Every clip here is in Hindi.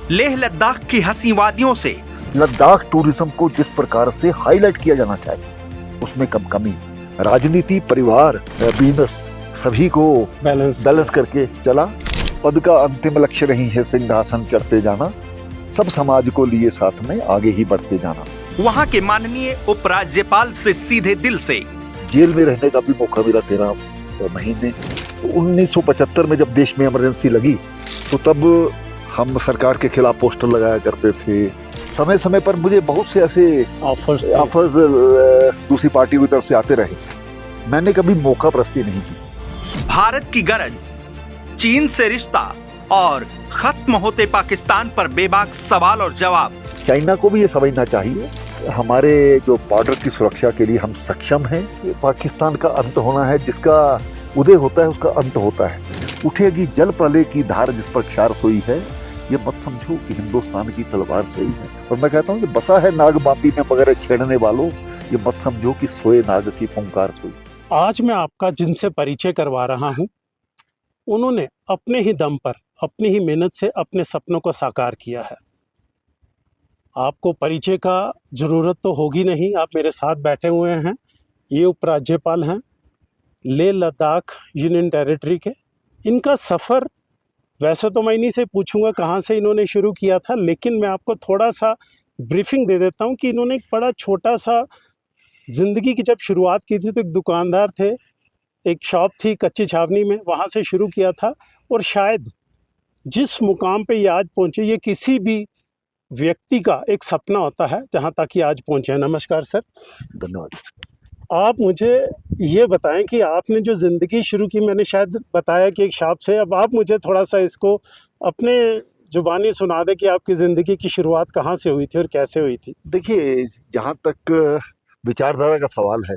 लेह लद्दाख की हंसी वादियों से लद्दाख टूरिज्म को जिस प्रकार से हाईलाइट किया जाना चाहिए उसमें कम कमी, राजनीति, परिवार, बिजनेस सभी को बैलेंस करके चला। पद का अंतिम लक्ष्य नहीं है सिंहासन चढ़ते जाना, सब समाज को लिए साथ में आगे ही बढ़ते जाना। वहाँ के माननीय उपराज्यपाल से सीधे दिल से जेल में रहने का भी मौका मिला 13 महीने। 1975 में जब देश में इमरजेंसी लगी तो तब हम सरकार के खिलाफ पोस्टर लगाया करते थे। समय समय पर मुझे बहुत से ऐसे ऑफर्स दूसरी पार्टी की तरफ से आते रहे, मैंने कभी मौका प्रस्ती नहीं की। भारत की गरज, चीन से रिश्ता और खत्म होते पाकिस्तान पर बेबाक सवाल और जवाब। चाइना को भी ये समझना चाहिए हमारे जो बॉर्डर की सुरक्षा के लिए हम सक्षम हैं। पाकिस्तान का अंत होना है, जिसका उदय होता है उसका अंत होता है। उठेगी जल प्रलय की धार जिस पर क्षार सोई है, ये मत समझो कि हिंदुस्तान की तलवार सोई है। और मैं कहता हूँ कि बसा है नाग बापी में मगर छेड़ने वालों, ये मत समझो कि सोए नाग की फुंकार सोई। आज मैं आपका जिनसे परिचय करवा रहा हूँ, उन्होंने अपने ही दम पर, अपनी ही मेहनत से अपने सपनों को साकार किया है। आपको परिचय का ज़रूरत तो होगी नहीं, आप मेरे साथ बैठे हुए हैं। ये उपराज्यपाल हैं लेह लद्दाख यूनियन टेरिटरी के। इनका सफ़र वैसे तो मैं इन्हीं से पूछूंगा कहाँ से इन्होंने शुरू किया था, लेकिन मैं आपको थोड़ा सा ब्रीफिंग दे देता हूँ कि इन्होंने एक बड़ा छोटा सा ज़िंदगी की जब शुरुआत की थी तो एक दुकानदार थे, एक शॉप थी कच्ची छावनी में, वहाँ से शुरू किया था। और शायद जिस मुकाम पे ये आज पहुँचे, ये किसी भी व्यक्ति का एक सपना होता है जहाँ तक ये आज पहुँचे हैं। नमस्कार सर। धन्यवाद। आप मुझे ये बताएं कि आपने जो ज़िंदगी शुरू की, मैंने शायद बताया कि एक शॉप से, अब आप मुझे थोड़ा सा इसको अपने जुबानी सुना दें कि आपकी ज़िंदगी की शुरुआत कहाँ से हुई थी और कैसे हुई थी। देखिए, जहाँ तक विचारधारा का सवाल है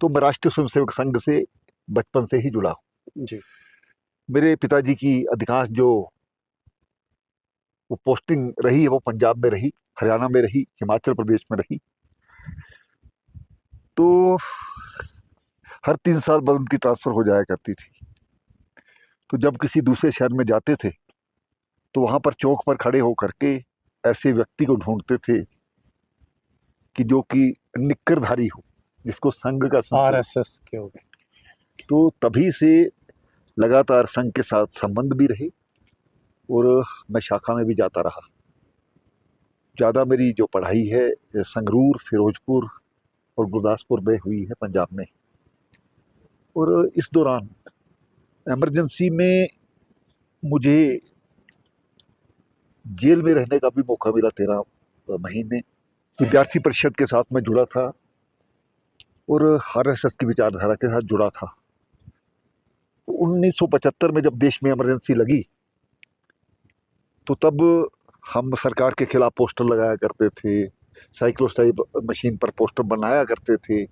तो मैं राष्ट्रीय स्वयंसेवक संघ से बचपन से ही जुड़ा हूँ। जी। मेरे पिताजी की अधिकांश जो वो पोस्टिंग रही है वो पंजाब में रही, हरियाणा में रही, हिमाचल प्रदेश में रही। तो हर 3 साल बाद उनकी ट्रांसफ़र हो जाया करती थी। तो जब किसी दूसरे शहर में जाते थे तो वहाँ पर चौक पर खड़े होकर के ऐसे व्यक्ति को ढूंढते थे कि जो कि निक्करधारी हो, जिसको संघ का RSS के हो गए। तो तभी से लगातार संघ के साथ संबंध भी रहे और मैं शाखा में भी जाता रहा। ज़्यादा मेरी जो पढ़ाई है संगरूर, फिरोजपुर और गुरदासपुर में हुई है, पंजाब में। और इस दौरान इमरजेंसी में मुझे जेल में रहने का भी मौका मिला 13 महीने। विद्यार्थी परिषद के साथ मैं जुड़ा था और RSS की विचारधारा के साथ जुड़ा था। 1975 में जब देश में इमरजेंसी लगी तो तब हम सरकार के खिलाफ पोस्टर लगाया करते थे, साइक्लोस्टाइप मशीन पर पोस्टर बनाया करते थे।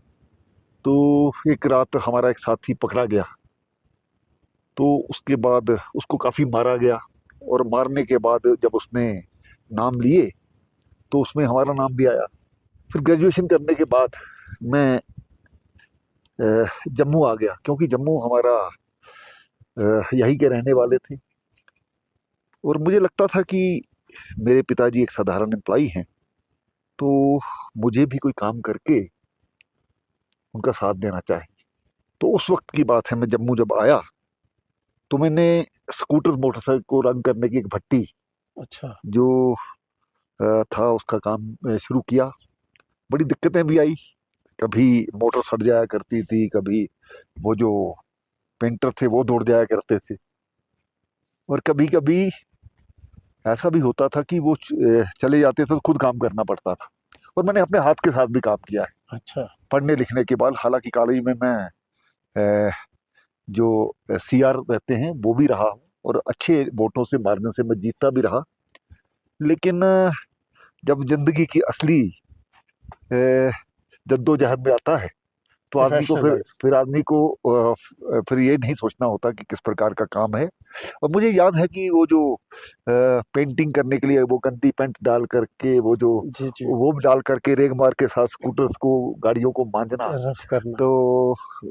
तो एक रात हमारा एक साथी पकड़ा गया, तो उसके बाद उसको काफ़ी मारा गया और मारने के बाद जब उसने नाम लिए तो उसमें हमारा नाम भी आया। फिर ग्रेजुएशन करने के बाद मैं जम्मू आ गया, क्योंकि जम्मू हमारा यहीं के रहने वाले थे और मुझे लगता था कि मेरे पिताजी एक साधारण एम्प्लॉई हैं, तो मुझे भी कोई काम करके उनका साथ देना चाहिए। तो उस वक्त की बात है, मैं जम्मू जब आया तो मैंने स्कूटर मोटरसाइकिल को रंग करने की एक भट्टी अच्छा। जो था उसका काम शुरू किया। बड़ी दिक्कतें भी आई, कभी मोटर सड़ जाया करती थी, कभी वो जो पेंटर थे वो दौड़ जाया करते थे, और कभी कभी ऐसा भी होता था कि वो चले जाते थे तो खुद काम करना पड़ता था। और मैंने अपने हाथ के साथ भी काम किया है अच्छा। पढ़ने लिखने के बाद। हालांकि कॉलेज में मैं अ, जो CR रहते हैं वो भी रहा हूँ और अच्छे वोटों से मार्जिन से मैं जीतता भी रहा। लेकिन जब जिंदगी की असली जद्दोजहद में आता है तो आदमी को प्रोफेशनल फिर आदमी को फिर ये नहीं सोचना होता कि किस प्रकार का काम है। और मुझे याद है कि वो जो पेंटिंग करने के लिए वो गंदी पेंट डाल करके वो जो जी जी, वो डाल करके रेग मार के साथ स्कूटर्स को, गाड़ियों को मांझना, रफ करना। तो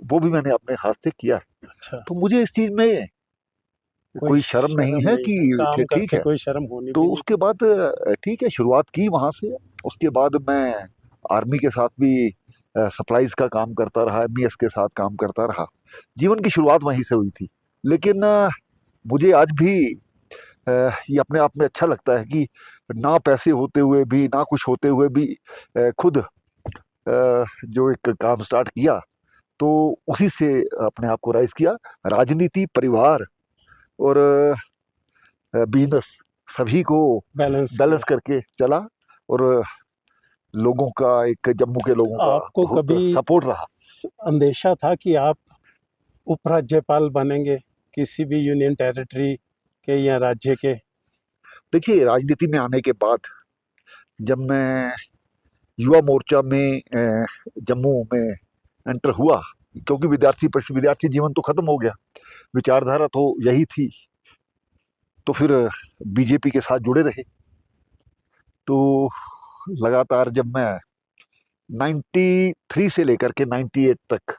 वो भी मैंने अपने हाथ से किया है। अच्छा। तो मुझे इस चीज़ में कोई शर्म नहीं है कि काम ठीक करके है। कोई शर्म होनी तो भी नहीं। उसके बाद ठीक है, शुरुआत की वहाँ से। उसके बाद मैं आर्मी के साथ भी सप्लाईज का काम करता रहा, एमईएस के साथ काम करता रहा। जीवन की शुरुआत वहीं से हुई थी। लेकिन मुझे आज भी ये अपने आप में अच्छा लगता है कि ना पैसे होते हुए भी, ना कुछ होते हुए भी खुद जो एक काम स्टार्ट किया, तो उसी से अपने आप को राइज किया। राजनीति, परिवार और बिजनेस सभी को बैलेंस बैलेंस करके चला, और लोगों का, एक जम्मू के लोगों का आपको बहुत कभी सपोर्ट रहा। अंदेशा था कि आप उपराज्यपाल बनेंगे किसी भी यूनियन टेरिटरी के या राज्य के? देखिए, राजनीति में आने के बाद जब मैं युवा मोर्चा में जम्मू में एंटर हुआ, क्योंकि विद्यार्थी जीवन तो खत्म हो गया, विचारधारा तो यही थी, तो फिर बीजेपी के साथ जुड़े रहे। तो लगातार जब मैं 93 से लेकर के 98 तक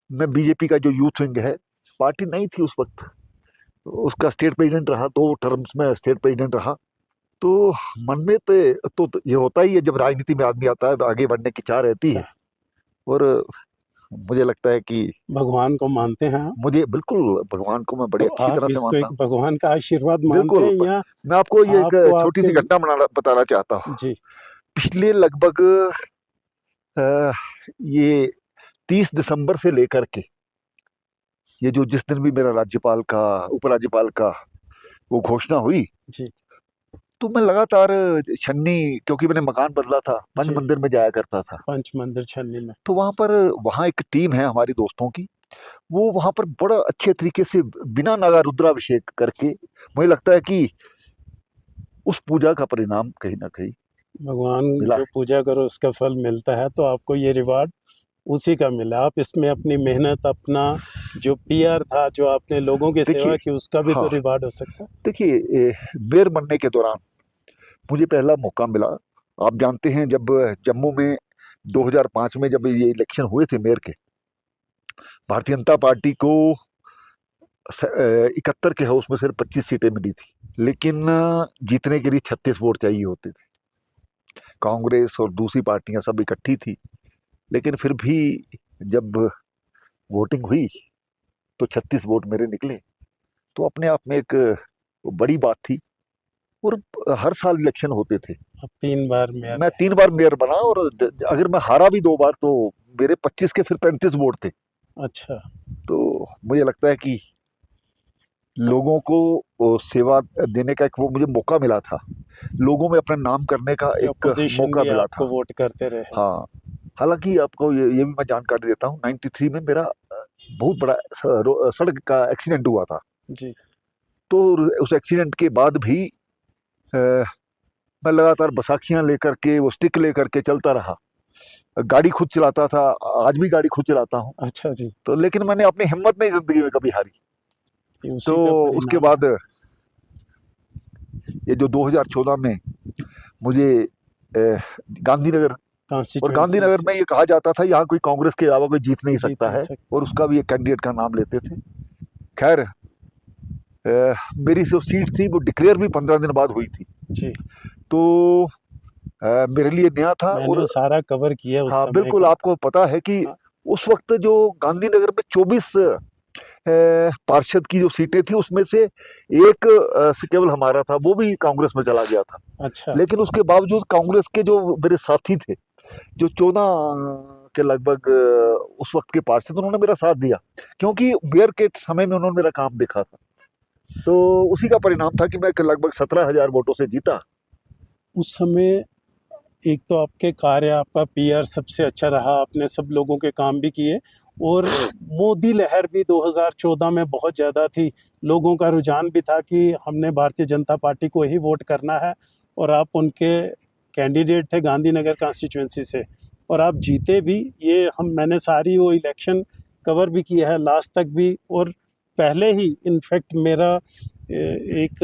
मैं बीजेपी का जो यूथ विंग है, पार्टी नहीं थी उस वक्त, उसका स्टेट प्रेसिडेंट रहा। 2 टर्म्स में स्टेट प्रेसिडेंट रहा। तो मन में तो ये होता ही है, जब राजनीति में आदमी आता है तो आगे बढ़ने की चाह रहती है। और मुझे लगता है कि भगवान को मानते हैं आप? मुझे बिल्कुल, भगवान को मैं बड़ी तो अच्छी आप तरह से इसको मानता एक हूँ। भगवान का आशीर्वाद मानते बिल्कुल। हैं या मैं आपको ये एक आपको छोटी सी आपके? घटना बताना चाहता हूँ। जी। पिछले लगभग ये 30 दिसंबर से लेकर के ये जो जिस दिन भी मेरा राज्यपाल का, उपराज्यपाल का वो घोषणा हुई, जी। तो मैं लगातार छन्नी, क्योंकि मैंने मकान बदला था, पंच जी। मंदिर में जाया करता था। पंच मंदिर छन्नी में। तो वहाँ एक टीम है हमारी दोस्तों की, वो वहाँ पर बड़ा अच्छे तरीके से बिना नागा रुद्राभिषेक करके, मुझे लगता है कि उस पूजा का परिणाम कहीं ना कहीं भगवान मिला जो है। पूजा करो उसका फल मिलता है, तो आपको ये रिवार्ड उसी का मिला। आप इसमें अपनी मेहनत, अपना जो पीआर था, जो आपने लोगों की सेवा देखिए, की, उसका भी तो हाँ, रिवार्ड हो सकता है। देखिए, मेयर बनने के दौरान मुझे पहला मौका मिला। आप जानते हैं, जब जम्मू में 2005 में जब ये इलेक्शन हुए थे मेयर के, भारतीय जनता पार्टी को 71 के हाउस में सिर्फ 25 सीटें मिली थी, लेकिन जीतने के लिए 36 वोट चाहिए होते थे। कांग्रेस और दूसरी पार्टियां सब इकट्ठी थी, लेकिन फिर भी जब वोटिंग हुई तो 36 वोट मेरे निकले। तो अपने आप में एक बड़ी बात थी। और हर साल इलेक्शन होते थे। अब 3 बार मेयर मैं रहे। 3 बार मेयर बना, और अगर मैं हारा भी 2 बार तो मेरे 25 के फिर 35 वोट थे। अच्छा। तो मुझे लगता है कि लोगों को सेवा देने का एक वो मुझे मौका मिला था, लोगों में अपना नाम करने का एक अपोजिशन मौका भी मिला आपको था। वोट करते रहे। हाँ, हालांकि आपको ये भी मैं जानकारी देता हूँ, 93 में मेरा बहुत बड़ा सड़क का एक्सीडेंट हुआ था। जी। तो उस एक्सीडेंट के बाद भी मैं लगातार बैसाखियां लेकर के, वो स्टिक लेकर के चलता रहा। गाड़ी खुद चलाता था, आज भी गाड़ी खुद चलाता हूँ। अच्छा जी। तो लेकिन मैंने अपनी हिम्मत नहीं जिंदगी में कभी हारी। ये उसी तो का उसके परिणाम बाद है। ये जो 2014 में मुझे गांधीनगर, और कॉन्स्टिट्यूएंसी गांधीनगर से में ये कहा जाता था यहाँ कोई कांग्रेस के अलावा कोई जीत नहीं जीत सकता नहीं है, सकता। और उसका भी एक कैंडिडेट का नाम लेते थे। खैर, मेरी जो सीट थी वो डिक्लेयर भी 15 दिन बाद हुई थी। जी। तो मेरे लिए नया था। मैंने और सारा कवर किया उस हाँ, समय बिल्कुल, का। आपको पता है कि हाँ। उस वक्त जो गांधीनगर में 24 पार्षद की जो सीटें थी, उसमें से एक से केवल हमारा था, वो भी कांग्रेस में चला गया था। अच्छा। लेकिन उसके बावजूद कांग्रेस के जो मेरे साथी थे, जो 14 के लगभग उस वक्त के पार्षद, उन्होंने मेरा साथ दिया, क्योंकि मेयर के समय में उन्होंने मेरा काम देखा था। तो उसी का परिणाम था कि मैं लगभग 17,000 वोटों से जीता। उस समय एक तो आपके कार्य, आपका पीआर सबसे अच्छा रहा, आपने सब लोगों के काम भी किए, और मोदी लहर भी 2014 में बहुत ज़्यादा थी। लोगों का रुझान भी था कि हमने भारतीय जनता पार्टी को ही वोट करना है, और आप उनके कैंडिडेट थे गांधीनगर कॉन्स्टिट्यूएंसी से, और आप जीते भी। ये मैंने सारी वो इलेक्शन कवर भी किया है लास्ट तक भी। और पहले ही इनफैक्ट मेरा एक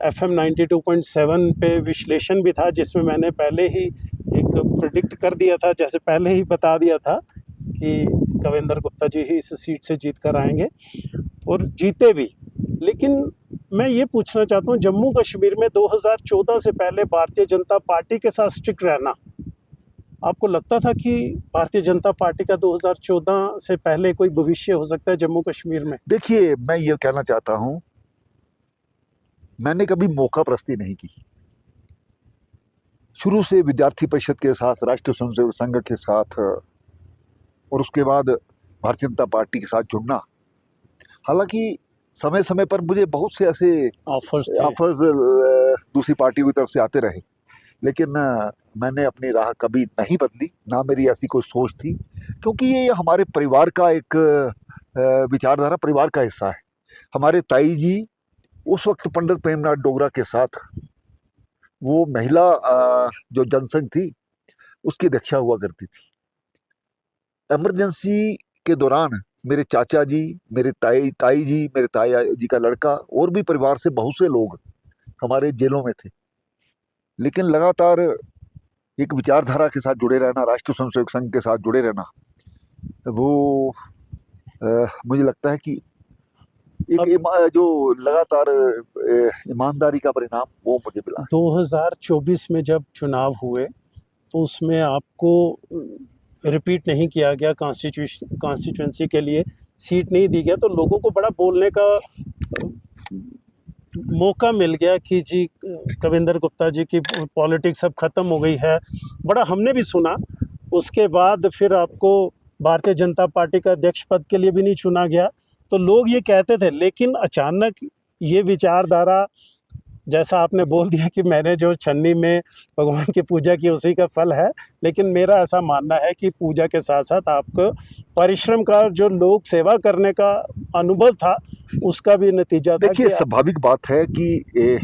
FM 92.7 पे विश्लेषण भी था, जिसमें मैंने पहले ही एक प्रेडिक्ट कर दिया था, जैसे पहले ही बता दिया था कि कविंदर गुप्ता जी ही इस सीट से जीत कर आएंगे, और जीते भी। लेकिन मैं ये पूछना चाहता हूँ, जम्मू कश्मीर में 2014 से पहले भारतीय जनता पार्टी के साथ स्टिक रहना, आपको लगता था कि भारतीय जनता पार्टी का 2014 से पहले कोई भविष्य हो सकता है जम्मू कश्मीर में? देखिए, मैं ये कहना चाहता हूँ, मैंने कभी मौका प्रस्ती नहीं की। शुरू से विद्यार्थी परिषद के साथ, राष्ट्रीय स्वयंसेवक संघ के साथ और उसके बाद भारतीय जनता पार्टी के साथ जुड़ना, हालांकि समय समय पर मुझे बहुत से ऐसे ऑफर्स दूसरी पार्टियों की तरफ से आते रहे, लेकिन मैंने अपनी राह कभी नहीं बदली, ना मेरी ऐसी कोई सोच थी, क्योंकि ये हमारे परिवार का एक विचारधारा, परिवार का हिस्सा है। हमारे ताई जी उस वक्त पंडित प्रेमनाथ डोगरा के साथ वो महिला जो जनसंघ थी उसकी अध्यक्षा हुआ करती थी। इमरजेंसी के दौरान मेरे चाचा जी, मेरे ताई जी, मेरे ताई जी का लड़का और भी परिवार से बहुत से लोग हमारे जेलों में थे, लेकिन लगातार एक विचारधारा के साथ जुड़े रहना, राष्ट्रीय स्वयंसेवक संघ के साथ जुड़े रहना, वो मुझे लगता है कि एक जो लगातार ईमानदारी का परिणाम वो मुझे मिला। 2024 में जब चुनाव हुए तो उसमें आपको रिपीट नहीं किया गया, कॉन्स्टिट्यूंसी के लिए सीट नहीं दी गया, तो लोगों को बड़ा बोलने का मौका मिल गया कि जी कविंदर गुप्ता जी की पॉलिटिक्स अब ख़त्म हो गई है, बड़ा हमने भी सुना। उसके बाद फिर आपको भारतीय जनता पार्टी का अध्यक्ष पद के लिए भी नहीं चुना गया, तो लोग ये कहते थे, लेकिन अचानक ये विचारधारा, जैसा आपने बोल दिया कि मैंने जो छन्नी में भगवान की पूजा की उसी का फल है, लेकिन मेरा ऐसा मानना है कि पूजा के साथ साथ आपको परिश्रम का, जो लोग सेवा करने का अनुभव था, उसका भी नतीजा था। देखिए, स्वाभाविक बात है कि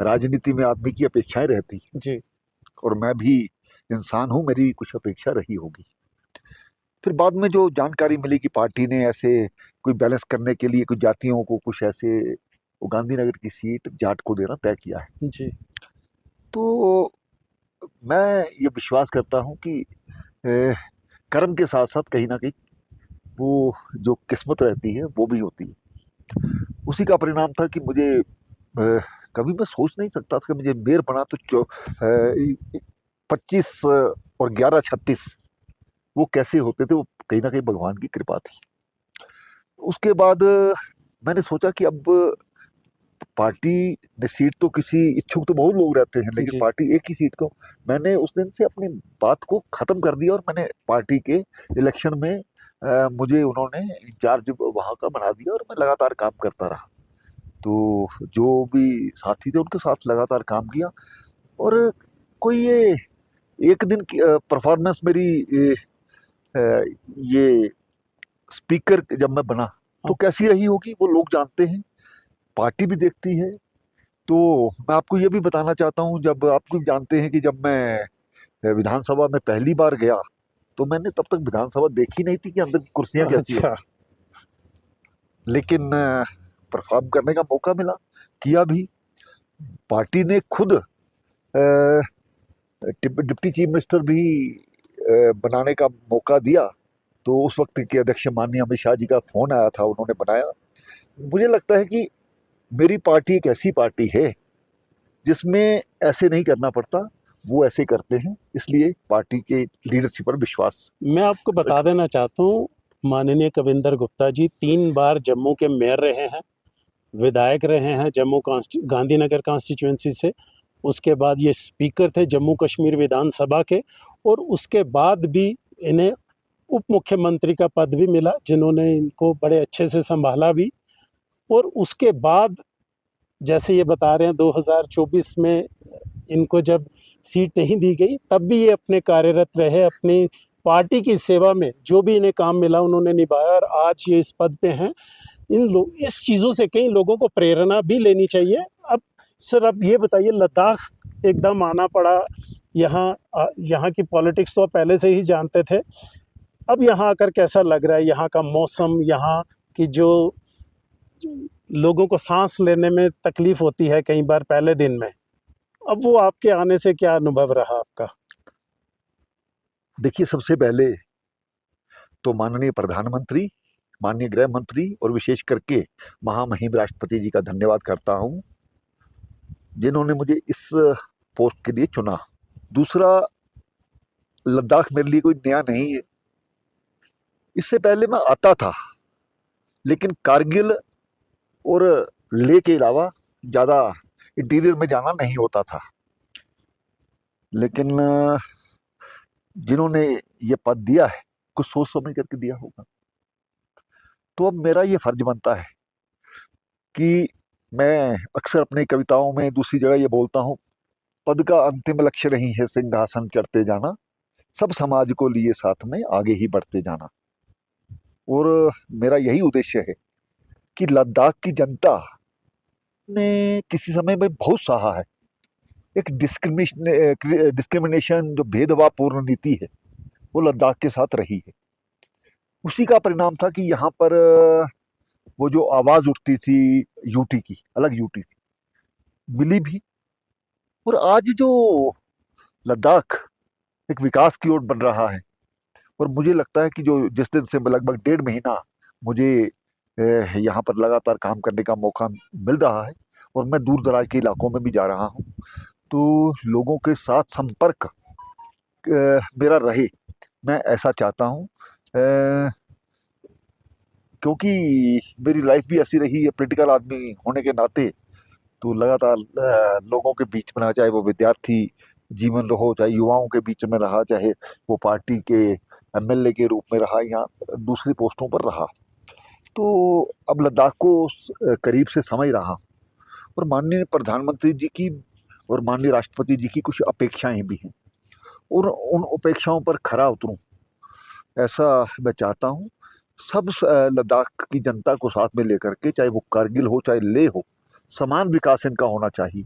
राजनीति में आदमी की अपेक्षाएं रहती जी, और मैं भी इंसान हूं, मेरी भी कुछ अपेक्षा रही होगी। फिर बाद में जो जानकारी मिली कि पार्टी ने ऐसे कोई बैलेंस करने के लिए कुछ जातियों को कुछ ऐसे वो गांधीनगर की सीट जाट को देना तय किया है, जी, तो मैं ये विश्वास करता हूं कि कर्म के साथ साथ कहीं ना कहीं वो जो किस्मत रहती है वो भी होती है। उसी का परिणाम था कि मुझे कभी मैं सोच नहीं सकता था कि मुझे मेयर बना तो 25 और 11-36 वो कैसे होते थे, वो कहीं ना कहीं भगवान की कृपा थी। उसके बाद मैंने सोचा कि अब पार्टी ने सीट तो किसी, इच्छुक तो बहुत लोग रहते हैं, लेकिन जी, पार्टी एक ही सीट को, मैंने उस दिन से अपनी बात को खत्म कर दिया और मैंने पार्टी के इलेक्शन में मुझे उन्होंने इंचार्ज वहाँ का बना दिया और मैं लगातार काम करता रहा। तो जो भी साथी थे उनके साथ लगातार काम किया और कोई ये एक दिन की परफॉर्मेंस मेरी ये स्पीकर जब मैं बना तो कैसी रही होगी वो लोग जानते हैं, पार्टी भी देखती है। तो मैं आपको ये भी बताना चाहता हूँ, जब आपको जानते हैं कि जब मैं विधानसभा में पहली बार गया तो मैंने तब तक विधानसभा देखी नहीं थी कि अंदर की कुर्सियां कैसी अच्छा, होती, लेकिन परफॉर्म करने का मौका मिला, किया भी। पार्टी ने खुद डिप्टी चीफ मिनिस्टर भी बनाने का मौका दिया, तो उस वक्त के अध्यक्ष माननीय अमित शाह जी का फोन आया था, उन्होंने बनाया। मुझे लगता है कि मेरी पार्टी एक ऐसी पार्टी है जिसमें ऐसे नहीं करना पड़ता, वो ऐसे करते हैं, इसलिए पार्टी के लीडरशिप पर विश्वास। मैं आपको बता देना चाहता हूँ, माननीय कविंदर गुप्ता जी 3 बार जम्मू के मेयर रहे हैं, विधायक रहे हैं जम्मू गांधीनगर कॉन्स्टिट्यूंसी से, उसके बाद ये स्पीकर थे जम्मू कश्मीर विधानसभा के, और उसके बाद भी इन्हें उप मुख्यमंत्री का पद भी मिला, जिन्होंने इनको बड़े अच्छे से संभाला भी। और उसके बाद जैसे ये बता रहे हैं 2024 में इनको जब सीट नहीं दी गई, तब भी ये अपने कार्यरत रहे, अपनी पार्टी की सेवा में जो भी इन्हें काम मिला उन्होंने निभाया, और आज ये इस पद पे हैं। इस चीज़ों से कई लोगों को प्रेरणा भी लेनी चाहिए। अब सर, अब ये बताइए, लद्दाख एकदम आना पड़ा, यहाँ की पॉलिटिक्स तो आप पहले से ही जानते थे, अब यहाँ आकर कैसा लग रहा है? यहाँ का मौसम, यहाँ की जो लोगों को सांस लेने में तकलीफ होती है कई बार पहले दिन में, अब वो आपके आने से क्या अनुभव रहा आपका? देखिए, सबसे पहले तो माननीय प्रधानमंत्री माननीय गृह मंत्री और विशेष करके महामहिम राष्ट्रपति जी का धन्यवाद करता हूँ, जिन्होंने मुझे इस पोस्ट के लिए चुना। दूसरा, लद्दाख मेरे लिए कोई नया नहीं है। इससे पहले मैं आता था, लेकिन कारगिल और लेह के अलावा ज़्यादा इंटीरियर में जाना नहीं होता था। लेकिन जिन्होंने ये पद दिया है, कुछ सोच समझ करके दिया होगा। तो अब मेरा ये फर्ज बनता है कि मैं अक्सर अपनी कविताओं में दूसरी जगह ये बोलता हूँ, पद का अंतिम लक्ष्य नहीं है सिंहासन चढ़ते जाना, सब समाज को लिए साथ में आगे ही बढ़ते जाना। और मेरा यही उद्देश्य है कि लद्दाख की जनता ने किसी समय में बहुत सहा है। एक डिस्क्रिमिनेशन, जो भेदभावपूर्ण नीति है, वो लद्दाख के साथ रही है। उसी का परिणाम था कि यहाँ पर वो जो आवाज उठती थी यूटी की, अलग यूटी थी, मिली भी। और आज जो लद्दाख एक विकास की ओर बढ़ रहा है, और मुझे लगता है कि जो जिस दिन से लगभग 1.5 महीना मुझे यहाँ पर लगातार काम करने का मौका मिल रहा है, और मैं दूर दराज के इलाकों में भी जा रहा हूँ, तो लोगों के साथ संपर्क मेरा रहे, मैं ऐसा चाहता हूँ। क्योंकि मेरी लाइफ भी ऐसी रही है, पॉलिटिकल आदमी होने के नाते, तो लगातार लोगों के बीच में रहा, चाहे वो विद्यार्थी जीवन रहो, चाहे युवाओं के बीच में रहा, चाहे वो पार्टी के एमएलए के रूप में रहा या दूसरी पोस्टों पर रहा। तो अब लद्दाख को करीब से समझ रहा हूँ, और माननीय प्रधानमंत्री जी की और माननीय राष्ट्रपति जी की कुछ अपेक्षाएं भी हैं, और उन अपेक्षाओं पर खरा उतरूं, ऐसा मैं चाहता हूँ। सब लद्दाख की जनता को साथ में लेकर के, चाहे वो कारगिल हो चाहे लेह हो, समान विकास इनका होना चाहिए।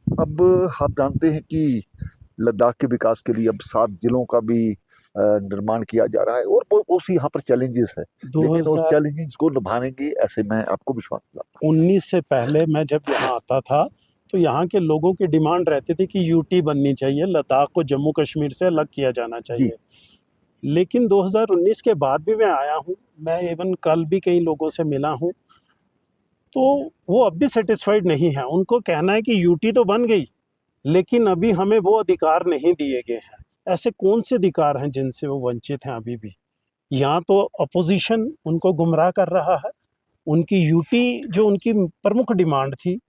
अब आप जानते हैं कि लद्दाख के विकास के लिए अब 7 जिलों का भी निर्माण किया जा रहा है, और उसी यहाँ पर चैलेंजेस है, लेकिन उस 2019 चैलेंजेस को निभाएंगे, ऐसे मैं आपको विश्वास दिलाता हूँ। से पहले मैं जब यहाँ आता था, तो यहाँ के लोगों की डिमांड रहती थी कि यूटी बननी चाहिए, लद्दाख को जम्मू कश्मीर से अलग किया जाना जी, चाहिए। लेकिन 2019 के बाद भी मैं आया हूँ, मैं इवन कल भी कई लोगों से मिला हूँ, तो वो अब भी सेटिस्फाइड नहीं है। उनको कहना है कि यूटी तो बन गई, लेकिन अभी हमें वो अधिकार नहीं दिए गए हैं। ऐसे कौन से अधिकार हैं जिनसे वो वंचित हैं अभी भी? यहाँ तो अपोजिशन उनको गुमराह कर रहा है। उनकी यूटी जो उनकी प्रमुख डिमांड थी,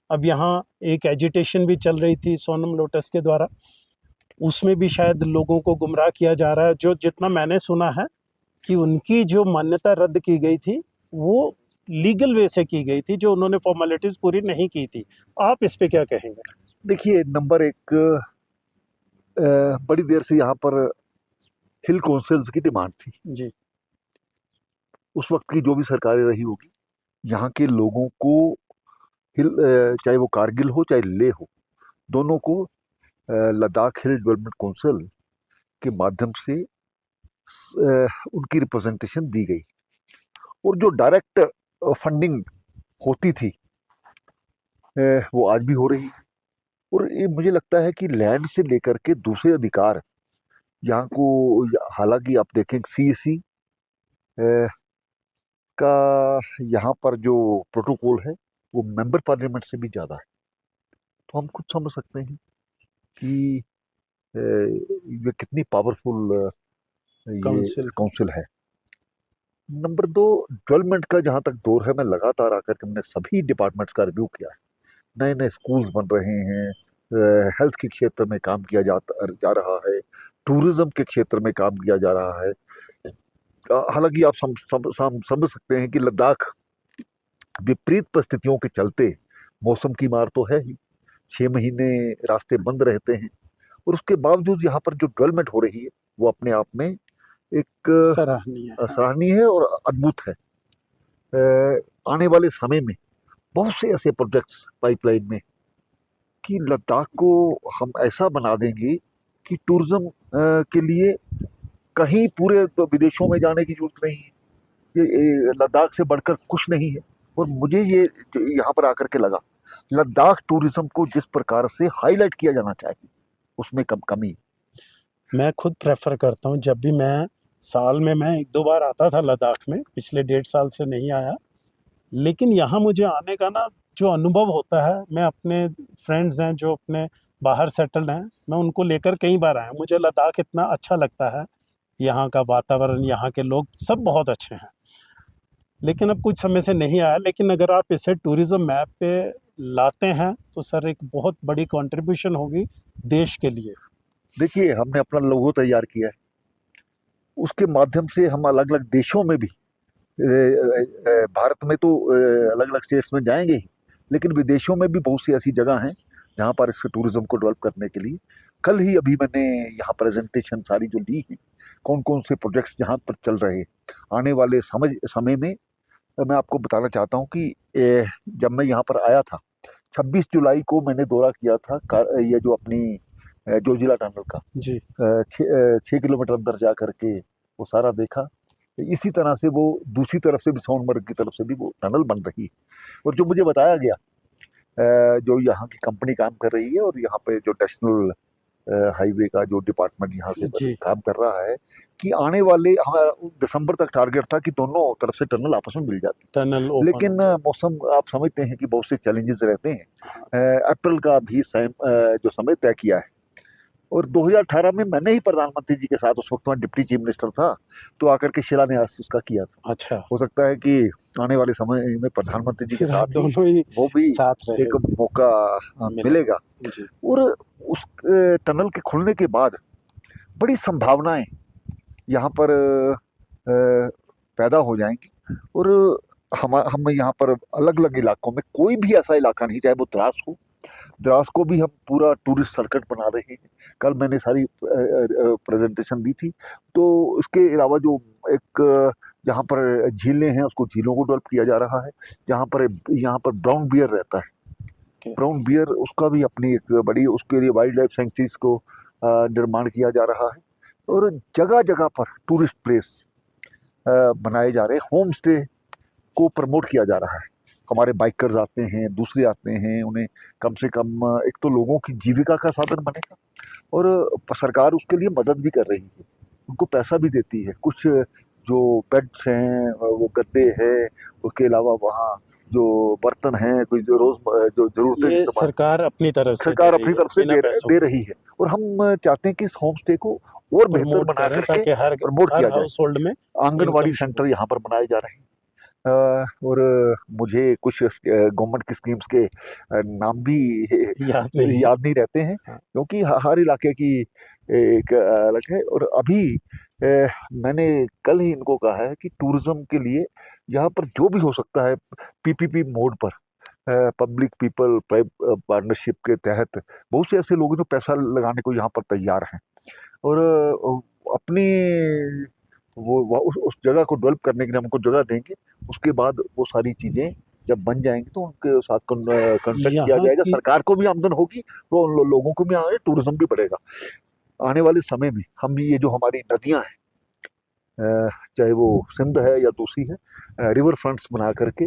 अब यहाँ एक एजिटेशन भी चल रही थी सोनम लोटस के द्वारा, उसमें भी शायद लोगों को गुमराह किया जा रहा है। जो जितना मैंने सुना है कि उनकी जो मान्यता रद्द की गई थी, वो लीगल वे से की गई थी, जो उन्होंने फॉर्मेलिटीज पूरी नहीं की थी। आप इस पे क्या कहेंगे? देखिए, नंबर एक, बड़ी देर से यहाँ पर हिल काउंसिल्स की डिमांड थी। जी। उस वक्त की जो भी सरकारें रही होगी, यहाँ के लोगों को चाहे वो कारगिल हो चाहे लेह हो, दोनों को लद्दाख हिल डेवलपमेंट काउंसिल के माध्यम से उनकी रिप्रेजेंटेशन दी गई, और जो डायरेक्ट फंडिंग होती थी वो आज भी हो रही है। और ये मुझे लगता है कि लैंड से लेकर के दूसरे अधिकार यहाँ को, हालांकि आप देखें सीएसी का यहाँ पर जो प्रोटोकॉल है, वो मेंबर पार्लियामेंट से भी ज़्यादा है। तो हम खुद समझ सकते हैं कि ये कितनी पावरफुल ये काउंसिल। काउंसिल है। नंबर 2, डेवलपमेंट का जहाँ तक दौर है, मैं लगातार आकर के हमने सभी डिपार्टमेंट्स का रिव्यू किया है। नए नए स्कूल्स बन रहे हैं, हेल्थ के क्षेत्र में काम किया जा रहा है, टूरिज्म के क्षेत्र में काम किया जा रहा है। हालांकि आप समझ सकते हैं कि लद्दाख विपरीत परिस्थितियों के चलते मौसम की मार तो है ही, 6 महीने रास्ते बंद रहते हैं, और उसके बावजूद यहाँ पर जो डेवलपमेंट हो रही है, वो अपने आप में एक सराहनीय है। सराहनीय है और अद्भुत है। आने वाले समय में बहुत से ऐसे प्रोजेक्ट्स पाइपलाइन में कि लद्दाख को हम ऐसा बना देंगे कि टूरिज्म के लिए कहीं पूरे तो विदेशों में जाने की जरूरत नहीं है। ये लद्दाख से बढ़कर कुछ नहीं है। और मुझे ये यहाँ पर आकर के लगा, लद्दाख टूरिज्म को जिस प्रकार से हाईलाइट किया जाना चाहिए, उसमें कमी। मैं खुद प्रेफर करता हूँ, जब भी मैं साल में मैं 1-2 बार आता था लद्दाख में, पिछले 1.5 साल से नहीं आया। लेकिन यहाँ मुझे आने का ना जो अनुभव होता है, मैं अपने फ्रेंड्स हैं जो अपने बाहर सेटल्ड हैं, मैं उनको लेकर कई बार आया हूँ। मुझे लद्दाख इतना अच्छा लगता है, यहाँ का वातावरण, यहाँ के लोग सब बहुत अच्छे हैं। लेकिन अब कुछ समय से नहीं आया, लेकिन अगर आप इसे टूरिज़्म मैप पे लाते हैं, तो सर एक बहुत बड़ी कंट्रीब्यूशन होगी देश के लिए। देखिए, हमने अपना लोगो तैयार किया है, उसके माध्यम से हम अलग-अलग देशों में भी भारत में तो अलग-अलग स्टेट्स में जाएँगे ही, लेकिन विदेशों में भी बहुत सी ऐसी जगह हैं, जहाँ पर इस टूरिज़्म को डेवलप करने के लिए कल ही अभी मैंने यहाँ प्रेज़ेंटेशन सारी जो ली है, कौन-कौन से प्रोजेक्ट्स जहाँ पर चल रहे हैं। आने वाले समय में मैं आपको बताना चाहता हूँ कि जब मैं यहाँ पर आया था, 26 जुलाई को मैंने दौरा किया था ये जो अपनी जोजिला टनल का। जी। 6 किलोमीटर अंदर जा कर के वो सारा देखा। इसी तरह से वो दूसरी तरफ से भी सोनमर्ग की तरफ से भी वो टनल बन रही है। और जो मुझे बताया गया जो यहाँ की कंपनी काम कर रही है और यहाँ पे जो नेशनल हाईवे का जो डिपार्टमेंट यहाँ से जी। काम कर रहा है कि आने वाले हमारा दिसंबर तक टारगेट था कि दोनों तरफ से टनल आपस में मिल जाती। टनल ओपन लेकिन मौसम आप समझते हैं कि बहुत से चैलेंजेस रहते हैं। अप्रैल का भी जो समय तय किया है और 2018 में मैंने ही प्रधानमंत्री जी के साथ, उस वक्त मैं डिप्टी चीफ मिनिस्टर था, तो आकर के शिलान्यास उसका किया था। अच्छा, हो सकता है कि आने वाले समय में प्रधानमंत्री जी के फिर आप साथ ही दोनों ही वो भी साथ एक रहेंगे। मौका मिलेगा। मिलेगा। जी। और उस टनल के खुलने के बाद बड़ी संभावनाएं यहाँ पर पैदा हो जाएंगी और हम यहाँ पर अलग अलग इलाकों में कोई भी ऐसा इलाका नहीं, चाहे वो द्रास हो, द्रास को भी हम पूरा टूरिस्ट सर्किट बना रहे हैं। कल मैंने सारी प्रेजेंटेशन दी थी। तो इसके अलावा जो एक जहाँ पर झीलें हैं उसको झीलों को डेवलप किया जा रहा है। जहाँ पर यहाँ पर ब्राउन बियर रहता है, Okay. ब्राउन बियर उसका भी अपनी एक बड़ी, उसके लिए वाइल्ड लाइफ सेंचुरीज को निर्माण किया जा रहा है। और जगह जगह पर टूरिस्ट प्लेस बनाए जा रहे हैं, होम स्टे को प्रमोट किया जा रहा है। हमारे बाइकर्स आते हैं, दूसरे आते हैं, उन्हें कम से कम एक तो लोगों की जीविका का साधन बनेगा और सरकार उसके लिए मदद भी कर रही है, उनको पैसा भी देती है। कुछ जो बेड्स हैं, वो गद्दे हैं, उसके अलावा वहाँ जो बर्तन हैं, कुछ जो जो ज़रूरतें ये इस्तेमाल सरकार अपनी तरफ से दे सरकार रही अपनी है, तरफ से बिना पैसों दे के रही है। और हम चाहते हैं कि इस होम स्टे को और बेहतर प्रमोट बना करें, करके ताकि हर प्रमोट हर किया जाए। हाउस होल्ड में आंगनवाड़ी इनकम शुरू सेंटर यहाँ पर बनाए जा रहे हैं। और मुझे कुछ गवर्नमेंट की स्कीम्स के नाम भी याद नहीं है। याद नहीं रहते हैं, हाँ। क्योंकि हर इलाके की एक अलग है। और अभी मैंने कल ही इनको कहा है कि टूरिज्म के लिए यहाँ पर जो भी हो सकता है पीपीपी मोड पर, पब्लिक पीपल पार्टनरशिप के तहत बहुत से ऐसे लोग हैं जो पैसा लगाने को यहाँ पर तैयार हैं और अपनी वो उस जगह को डेवलप करने के लिए हमको जगह देंगे। उसके बाद वो सारी चीज़ें जब बन जाएंगी तो उनके साथ कॉन्ट्रैक्ट किया यहाँ जाएगा, की सरकार को भी आमदन होगी, तो उन लोगों को भी टूरिज्म भी बढ़ेगा। आने वाले समय में हम ये जो हमारी नदियाँ हैं, चाहे वो सिंध है या दूसरी है, रिवर फ्रंट्स बना करके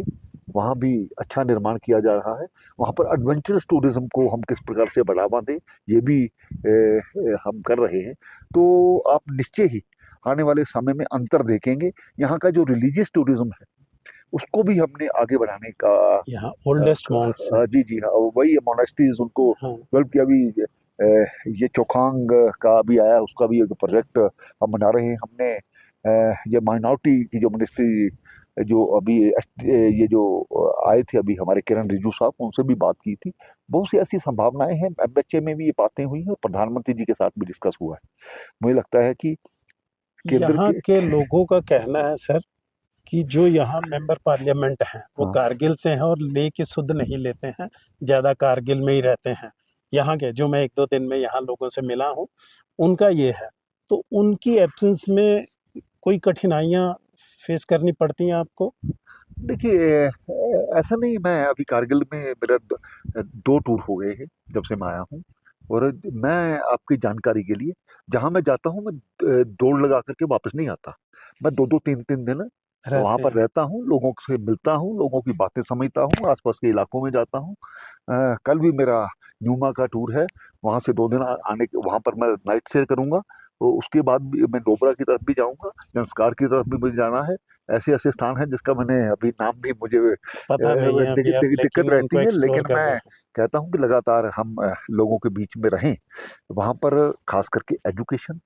वहाँ भी अच्छा निर्माण किया जा रहा है। वहाँ पर एडवेंचरस टूरिज्म को हम किस प्रकार से बढ़ावा दें, ये भी हम कर रहे हैं। तो आप निश्चय ही आने वाले समय में अंतर देखेंगे। यहाँ का जो रिलीजियस टूरिज्म है उसको भी हमने आगे बढ़ाने का यहाँ ओल्डेस्ट मॉन्क्स हैं। जी जी हाँ, वही मोनास्ट्रीज उनको हाँ। डेवलप किया। अभी ये चोखांग का भी आया, उसका भी एक प्रोजेक्ट हम बना रहे हैं। हमने ये माइनॉरिटी की जो मिनिस्ट्री जो अभी ये जो आए थे अभी हमारे किरण रिजिजू साहब, उनसे भी बात की थी। बहुत सी ऐसी संभावनाएं हैं, एमएचए में भी ये बातें हुई हैं और प्रधानमंत्री जी के साथ भी डिस्कस हुआ है। मुझे लगता है कि केंद्र यहाँ के के लोगों का कहना है सर कि जो यहाँ मेंबर पार्लियामेंट हैं वो हाँ कारगिल से हैं और ले के शुद्ध नहीं लेते हैं, ज़्यादा कारगिल में ही रहते हैं। यहाँ के जो मैं 1-2 दिन में यहाँ लोगों से मिला हूँ, उनका ये है। तो उनकी एब्सेंस में कोई कठिनाइयाँ फेस करनी पड़ती हैं आपको? देखिए, ऐसा नहीं, मैं अभी कारगिल में मेरा 2 टूर हो गए हैं जब से मैं आया हूँ। और मैं आपकी जानकारी के लिए जहाँ मैं जाता हूँ मैं दौड़ लगा करके वापस नहीं आता। मैं 2-2 3-3 दिन वहाँ रहते पर हैं। रहता हूँ, लोगों से मिलता हूँ, लोगों की बातें समझता हूँ, आस-पास के इलाकों में जाता हूँ। कल भी मेरा न्यूमा का टूर है, वहाँ से 2 दिन आने के, वहाँ पर मैं नाइट स्टे करूँगा तो उसके बाद भी मैं नुब्रा की तरफ भी जाऊंगा, जंस्कार की तरफ भी मुझे जाना है। ऐसे ऐसे स्थान हैं जिसका मैंने अभी नाम भी मुझे पता नहीं है अभी अब, दिक्कत लेकिन रहती उनको है, एक्सप्लोर लेकिन कर रहे मैं हैं। कहता हूँ कि लगातार हम लोगों के बीच में रहें। वहाँ पर खास करके एजुकेशन,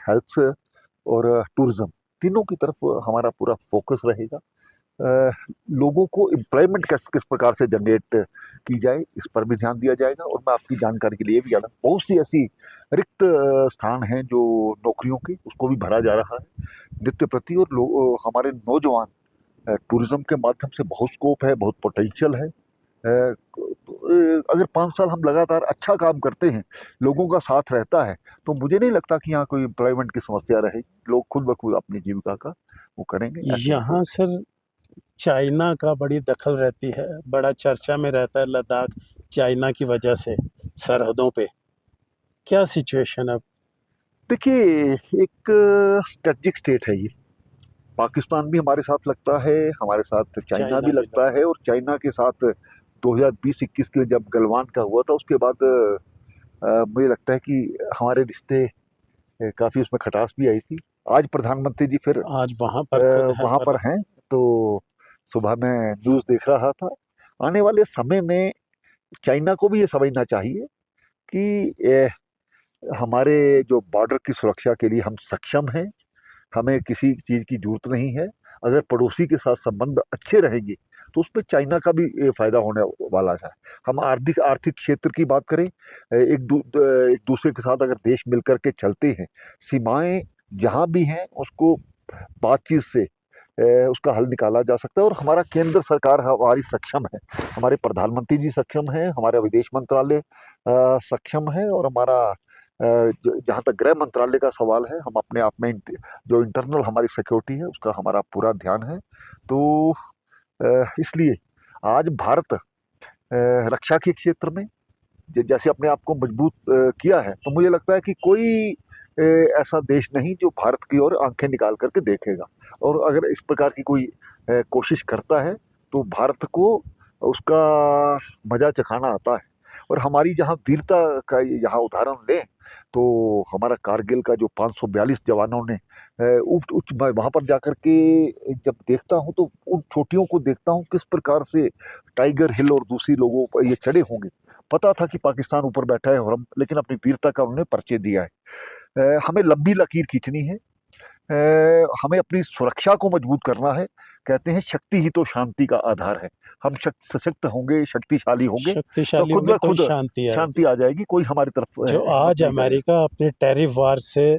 हेल्थ और टूरिज्म, तीनों की तरफ हमारा पूरा फोकस रहेगा। अ, लोगों को एम्प्लॉयमेंट किस किस प्रकार से जनरेट की जाए, इस पर भी ध्यान दिया जाएगा। और मैं आपकी जानकारी के लिए भी ज्यादा, बहुत सी ऐसी रिक्त स्थान हैं जो नौकरियों के, उसको भी भरा जा रहा है नित्य प्रति। और हमारे नौजवान टूरिज्म के माध्यम से बहुत स्कोप है, बहुत पोटेंशियल है। अगर 5 साल हम लगातार अच्छा काम करते हैं, लोगों का साथ रहता है, तो मुझे नहीं लगता कि यहाँ कोई एम्प्लॉयमेंट की समस्या रहेगी। लोग खुद ब खुद अपनी जीविका का वो करेंगे, ऐसे ही यहाँ होगा। सर चाइना का बड़ी दखल रहती है, बड़ा चर्चा में रहता है लद्दाख चाइना की वजह से सरहदों पे। क्या सिचुएशन है अब? देखिए, एक स्ट्रेटजिक स्टेट है ये। पाकिस्तान भी हमारे साथ लगता है, हमारे साथ चाइना भी चाइना भी लगता है। और चाइना के साथ 2020-21 के जब गलवान का हुआ था, उसके बाद मुझे लगता है कि हमारे रिश्ते काफ़ी उसमें खटास भी आई थी। आज प्रधानमंत्री जी फिर आज वहाँ पर खुद है वहाँ पर। पर हैं। तो सुबह मैं न्यूज़ देख रहा था। आने वाले समय में चाइना को भी ये समझना चाहिए कि हमारे जो बॉर्डर की सुरक्षा के लिए हम सक्षम हैं, हमें किसी चीज़ की जरूरत नहीं है। अगर पड़ोसी के साथ संबंध अच्छे रहेंगे, तो उसमें चाइना का भी फायदा होने वाला है। हम आर्थिक आर्थिक क्षेत्र की बात करें, एक दूसरे के साथ अगर देश मिलकर के चलते हैं, सीमाएं जहां भी हैं उसको बातचीत से उसका हल निकाला जा सकता है। और हमारा केंद्र सरकार हमारी सक्षम है, हमारे प्रधानमंत्री जी सक्षम है, हमारा विदेश मंत्रालय सक्षम है। और हमारा जहाँ तक गृह मंत्रालय का सवाल है, हम अपने आप में जो इंटरनल हमारी सिक्योरिटी है उसका हमारा पूरा ध्यान है। तो इसलिए आज भारत रक्षा के क्षेत्र में जैसे अपने आप को मजबूत किया है, तो मुझे लगता है कि कोई ऐसा देश नहीं जो भारत की ओर आंखें निकाल करके देखेगा। और अगर इस प्रकार की कोई कोशिश करता है, तो भारत को उसका मजा चखाना आता है। और हमारी जहाँ वीरता का यहाँ उदाहरण लें, तो हमारा कारगिल का जो 542 जवानों ने उच्च उच्च वहाँ पर जाकर के जब देखता हूँ, तो उन चोटियों को देखता हूँ किस प्रकार से टाइगर हिल और दूसरी लोगों पर ये चढ़े होंगे। पता था कि पाकिस्तान ऊपर बैठा है, और हम लेकिन अपनी वीरता का उन्होंने परिचय दिया है। हमें लंबी लकीर खींचनी है। हमें अपनी सुरक्षा को मजबूत करना है। कहते हैं शक्ति ही तो शांति का आधार है। हम सशक्त होंगे, शक्तिशाली होंगे, तो शक्तिशाली खुद होंगे ब तो ही खुद शांति शांति आएगी। आ जाएगी, कोई हमारी तरफ जो हिम्मत आज नहीं करेगा। अमेरिका अपने टैरिफ वार से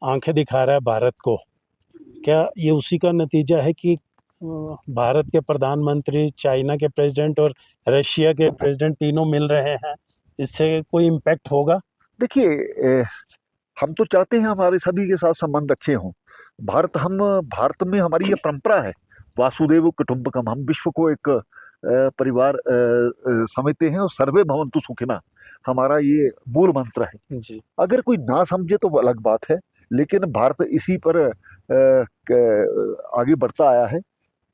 आंखें दिखा रहा है भारत को, क्या ये उसी का नतीजा है कि भारत के प्रधानमंत्री, चाइना के प्रेसिडेंट और रशिया के प्रेसिडेंट तीनों मिल रहे हैं? इससे कोई इम्पैक्ट होगा? देखिए, हम तो चाहते हैं हमारे सभी के साथ संबंध अच्छे हों। भारत में हमारी ये परंपरा है, वासुदेव कुटुंबकम। हम विश्व को एक परिवार समझते हैं, और सर्वे भवन्तु सुखिनः हमारा ये मूल मंत्र है। जी। अगर कोई ना समझे तो वो अलग बात है, लेकिन भारत इसी पर आगे बढ़ता आया है।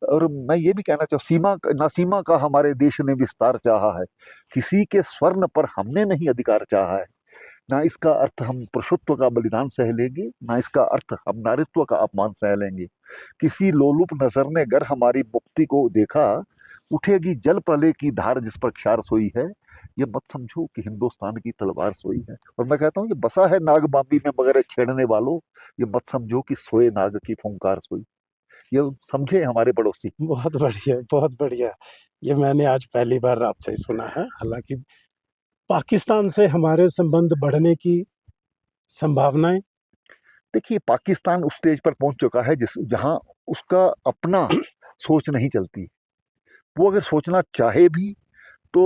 और मैं ये भी कहना चाहूँ, सीमा का हमारे देश ने विस्तार चाहा है, किसी के स्वर्ण पर हमने नहीं अधिकार चाहा है। ना इसका अर्थ हम पुरुषत्व का बलिदान सह लेंगे, ना इसका अर्थ हम नारीत्व का अपमान सह लेंगे। किसी लोलुप नजर ने अगर हमारी मुक्ति को देखा, उठेगी जल प्रलय की धार जिस पर क्षार सोई है। ये मत समझो कि हिंदुस्तान की तलवार सोई है। और मैं कहता हूँ, ये बसा है नाग बाबी में मगर छेड़ने वालों, ये मत समझो कि सोए नाग की फुंकार सोई। ये समझे हमारे पड़ोसी। बहुत बढ़िया, बहुत बढ़िया। ये मैंने आज पहली बार आपसे ही सुना है। हालाँकि पाकिस्तान से हमारे संबंध बढ़ने की संभावनाएँ? देखिए, पाकिस्तान उस स्टेज पर पहुंच चुका है जहां उसका अपना सोच नहीं चलती। वो अगर सोचना चाहे भी, तो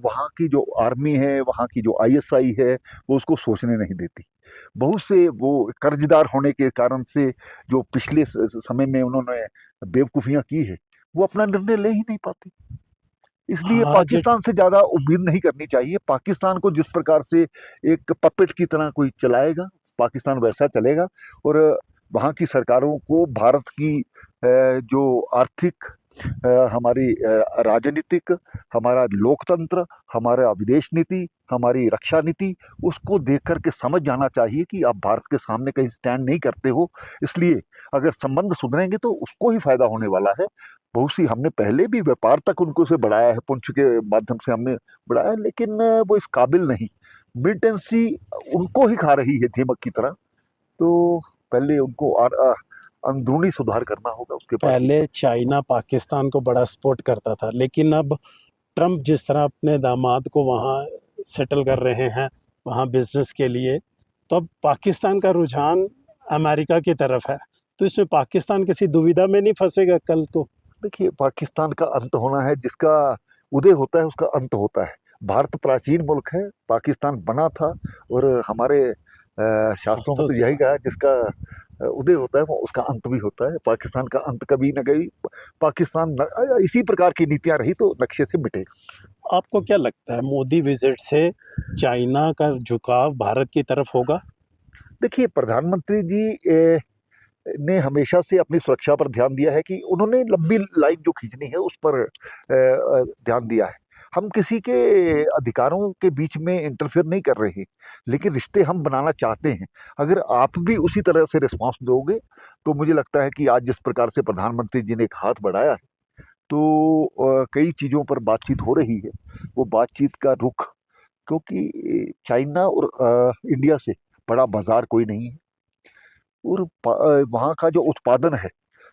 वहाँ की जो आर्मी है, वहाँ की जो आईएसआई है, वो उसको सोचने नहीं देती। बहुत से वो कर्जदार होने के कारण से जो पिछले समय में उन्होंने बेवकूफ़ियाँ की है, वो अपना निर्णय ले ही नहीं पाते। इसलिए आज पाकिस्तान से ज़्यादा उम्मीद नहीं करनी चाहिए। पाकिस्तान को जिस प्रकार से एक पपेट की तरह कोई चलाएगा, पाकिस्तान वैसा चलेगा। और वहाँ की सरकारों को भारत की जो आर्थिक हमारी राजनीतिक, हमारा लोकतंत्र, हमारा विदेश नीति, हमारी रक्षा नीति, उसको देख कर के समझ जाना चाहिए कि आप भारत के सामने कहीं स्टैंड नहीं करते हो। इसलिए अगर संबंध सुधरेंगे तो उसको ही फायदा होने वाला है। बहुत सी हमने पहले भी व्यापार तक उनको से बढ़ाया है, पुंछ के माध्यम से हमने बढ़ाया है, लेकिन वो इस काबिल नहीं। मिलिटेंसी उनको ही खा रही है दीमक की तरह। तो पहले उनको अंदरूनी सुधार करना होगा, उसके बाद पहले चाइना पाकिस्तान को बड़ा सपोर्ट करता था, लेकिन अब ट्रम्प जिस तरह अपने दामाद को वहाँ सेटल कर रहे हैं वहाँ बिजनेस के लिए, तो अब पाकिस्तान का रुझान अमेरिका की तरफ है। तो इसमें पाकिस्तान किसी दुविधा में नहीं फंसेगा कल को? देखिए, पाकिस्तान का अंत होना है, जिसका उदय होता है उसका अंत होता है। भारत प्राचीन मुल्क है, पाकिस्तान बना था, और हमारे शास्त्रों में तो तो यही कहा, जिसका उदय होता है वो उसका अंत भी होता है। पाकिस्तान का अंत कभी न कभी, पाकिस्तान इसी प्रकार की नीतियां रही तो नक्शे से मिटेगा। आपको क्या लगता है मोदी विजिट से चाइना का झुकाव भारत की तरफ होगा? देखिए, प्रधानमंत्री जी ने हमेशा से अपनी सुरक्षा पर ध्यान दिया है, कि उन्होंने लंबी लाइन जो खींचनी है उस पर ध्यान दिया है। हम किसी के अधिकारों के बीच में इंटरफेयर नहीं कर रहे हैं, लेकिन रिश्ते हम बनाना चाहते हैं। अगर आप भी उसी तरह से रिस्पांस दोगे तो मुझे लगता है कि आज जिस प्रकार से प्रधानमंत्री जी ने एक हाथ बढ़ाया है, तो कई चीज़ों पर बातचीत हो रही है। वो बातचीत का रुख, क्योंकि चाइना और इंडिया से बड़ा बाजार कोई नहीं है, और वहाँ का जो उत्पादन है,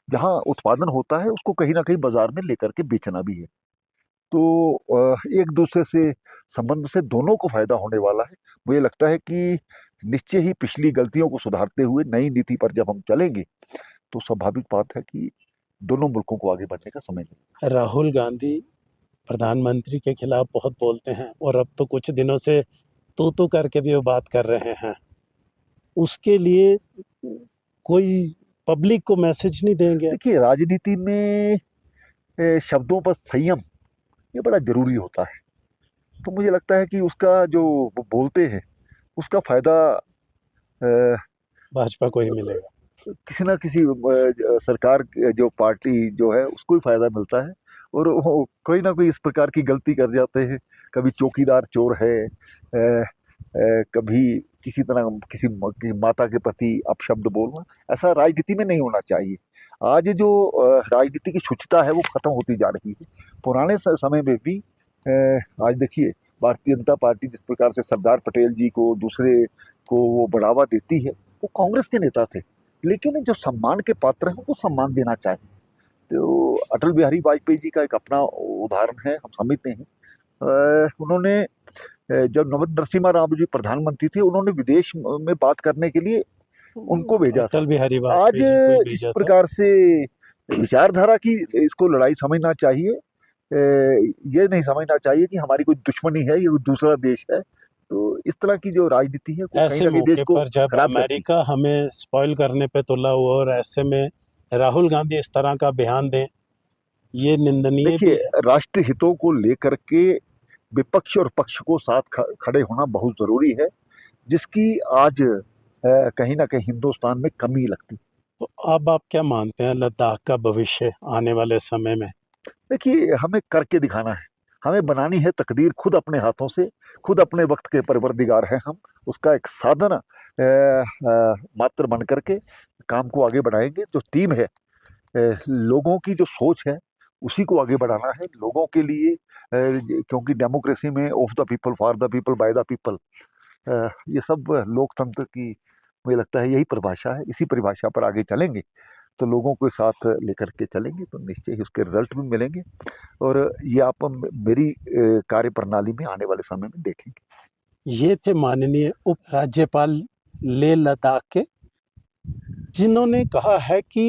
जहाँ उत्पादन होता है उसको कहीं ना कहीं बाजार में लेकर के बेचना भी है। तो एक दूसरे से संबंध से दोनों को फायदा होने वाला है। मुझे लगता है कि निश्चय ही पिछली गलतियों को सुधारते हुए नई नीति पर जब हम चलेंगे, तो स्वाभाविक बात है कि दोनों मुल्कों को आगे बढ़ने का समय मिलेगा। राहुल गांधी प्रधानमंत्री के खिलाफ बहुत बोलते हैं, और अब तो कुछ दिनों से तू करके भी वो बात कर रहे हैं। उसके लिए कोई पब्लिक को मैसेज नहीं देंगे? देखिए, राजनीति में शब्दों पर संयम ये बड़ा जरूरी होता है। तो मुझे लगता है कि उसका जो वो बोलते हैं उसका फायदा भाजपा को ही मिलेगा। किसी ना किसी सरकार जो पार्टी जो है उसको ही फायदा मिलता है, और वो कोई ना कोई इस प्रकार की गलती कर जाते हैं। कभी चौकीदार चोर है, कभी किसी तरह की माता के प्रति अपशब्द बोलना, ऐसा राजनीति में नहीं होना चाहिए। आज जो राजनीति की शुचिता है वो खत्म होती जा रही है। पुराने समय में भी आज देखिए, भारतीय जनता पार्टी जिस प्रकार से सरदार पटेल जी को, दूसरे को वो बढ़ावा देती है, वो कांग्रेस के नेता थे। लेकिन जो सम्मान के पात्र हैं उनको सम्मान देना चाहिए। तो अटल बिहारी वाजपेयी जी का एक अपना उदाहरण है, हम समझते हैं। उन्होंने जब नवद नरसिम्हा राव जी प्रधानमंत्री थे, उन्होंने विदेश में बात करने के लिए उनको भेजा था। अटल बिहारी आज वाजपेयी जी को ही इस भेजा था। प्रकार से विचारधारा की इसको लड़ाई समझना चाहिए। ये नहीं समझना चाहिए कि हमारी कोई दुश्मनी है, ये कोई दूसरा देश है। तो इस तरह की जो राजनीति है वो कहीं ऐसे ना कहीं देश मौके को पर जब खराब करती है। अमेरिका हमें स्पॉइल करने पे तुला हुआ, और ऐसे में राहुल गांधी इस तरह का बयान दें, ये निंदनीय भी देखिए, है। राष्ट्र हितों को लेकर के विपक्ष और पक्ष को साथ खड़े होना बहुत जरूरी है, जिसकी आज कहीं ना कहीं हिंदुस्तान में कमी लगती है। तो अब आप क्या मानते हैं लद्दाख का भविष्य आने वाले समय में? देखिए, हमें करके दिखाना है, हमें बनानी है तकदीर खुद अपने हाथों से। खुद अपने वक्त के परवरदिगार हैं हम। उसका एक साधन मात्र बन करके काम को आगे बढ़ाएंगे। जो टीम है, लोगों की जो सोच है, उसी को आगे बढ़ाना है लोगों के लिए। क्योंकि डेमोक्रेसी में of the people, for the people, by the people, ये सब लोकतंत्र की मुझे लगता है यही परिभाषा है। इसी परिभाषा पर आगे चलेंगे तो लोगों को साथ लेकर के चलेंगे तो निश्चय ही उसके रिजल्ट भी मिलेंगे। और ये आप मेरी कार्य प्रणाली में आने वाले समय में देखेंगे। ये थे माननीय उप राज्यपाल लेह लद्दाख के, जिन्होंने कहा है कि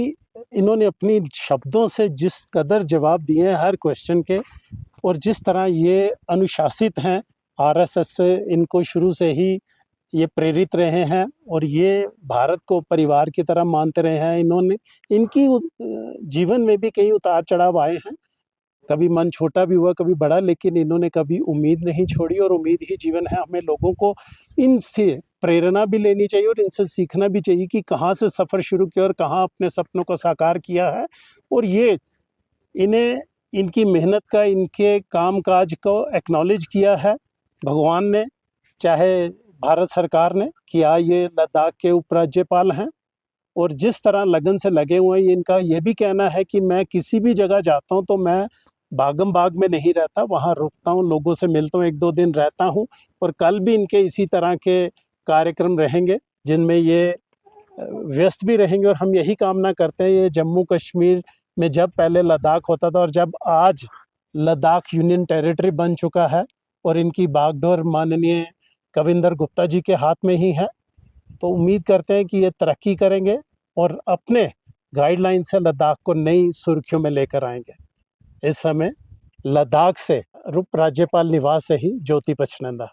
इन्होंने अपनी शब्दों से जिस कदर जवाब दिए हैं हर क्वेश्चन के, और जिस तरह ये अनुशासित हैं, आरएसएस से इनको शुरू से ही ये प्रेरित रहे हैं, और ये भारत को परिवार की तरह मानते रहे हैं। इन्होंने इनकी जीवन में भी कई उतार चढ़ाव आए हैं, कभी मन छोटा भी हुआ, कभी बड़ा, लेकिन इन्होंने कभी उम्मीद नहीं छोड़ी, और उम्मीद ही जीवन है। हमें लोगों को इनसे प्रेरणा भी लेनी चाहिए और इनसे सीखना भी चाहिए कि कहाँ से सफ़र शुरू किया और कहाँ अपने सपनों को साकार किया है। और ये इन्हें इनकी मेहनत का, इनके कामकाज को एक्नॉलेज किया है भगवान ने, चाहे भारत सरकार ने, कि ये लद्दाख के उपराज्यपाल हैं और जिस तरह लगन से लगे हुए हैं। इनका ये भी कहना है कि मैं किसी भी जगह जाता हूँ तो मैं भागम भाग में नहीं रहता, वहाँ रुकता हूँ, लोगों से मिलता हूँ, 1-2 दिन रहता हूँ। और कल भी इनके इसी तरह के कार्यक्रम रहेंगे जिनमें ये व्यस्त भी रहेंगे। और हम यही कामना करते हैं, ये जम्मू कश्मीर में जब पहले लद्दाख होता था और जब आज लद्दाख यूनियन टेरिटरी बन चुका है और इनकी बागडोर माननीय कविंदर गुप्ता जी के हाथ में ही है, तो उम्मीद करते हैं कि ये तरक्की करेंगे और अपने गाइडलाइन से लद्दाख को नई सुर्खियों में लेकर आएंगे। इस समय लद्दाख से उप राज्यपाल निवास से ही ज्योति पचनंदा।